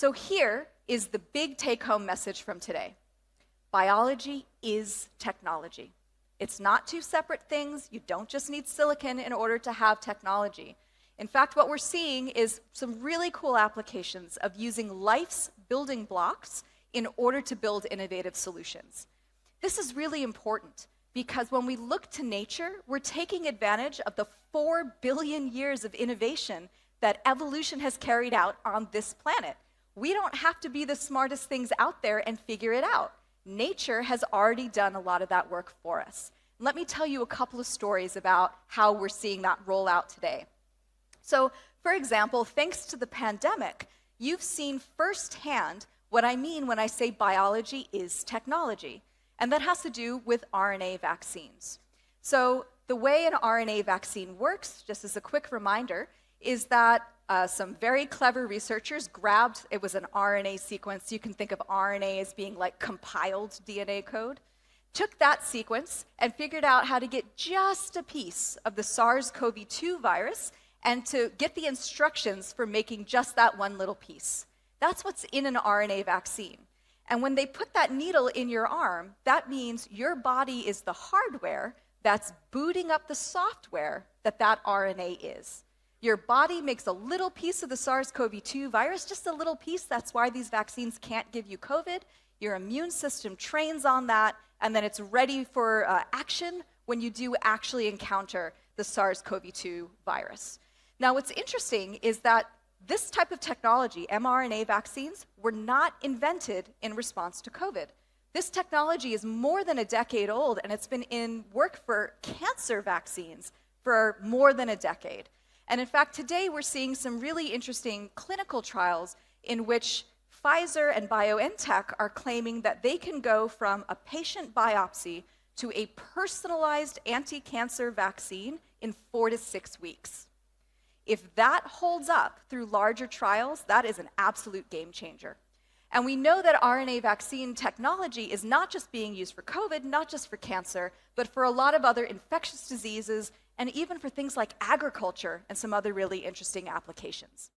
So here is the big take-home message from today. Biology is technology. It's not two separate things. You don't just need silicon in order to have technology. In fact, what we're seeing is some really cool applications of using life's building blocks in order to build innovative solutions. This is really important because when we look to nature, we're taking advantage of the 4 billion years of innovation that evolution has carried out on this planet. We don't have to be the smartest things out there and figure it out. Nature has already done a lot of that work for us. Let me tell you a couple of stories about how we're seeing that roll out today. So, for example, thanks to the pandemic, you've seen firsthand what I mean when I say biology is technology. And that has to do with RNA vaccines. So the way an RNA vaccine works, just as a quick reminder, is that some very clever researchers grabbed, it was an RNA sequence, you can think of RNA as being like compiled DNA code, took that sequence and figured out how to get just a piece of the SARS-CoV-2 virus and to get the instructions for making just that one little piece. That's what's in an RNA vaccine. And when they put that needle in your arm, that means your body is the hardware that's booting up the software that that RNA is. Your body makes a little piece of the SARS-CoV-2 virus, just a little piece. That's why these vaccines can't give you COVID. Your immune system trains on that, and then it's ready for action when you do actually encounter the SARS-CoV-2 virus. Now, what's interesting is that this type of technology, mRNA vaccines, were not invented in response to COVID. This technology is more than a decade old, and it's been in work for cancer vaccines for more than a decade. And in fact, today we're seeing some really interesting clinical trials in which Pfizer and BioNTech are claiming that they can go from a patient biopsy to a personalized anti-cancer vaccine in 4 to 6 weeks. If that holds up through larger trials, that is an absolute game changer. And we know that RNA vaccine technology is not just being used for COVID, not just for cancer, but for a lot of other infectious diseases and even for things like agriculture and some other really interesting applications.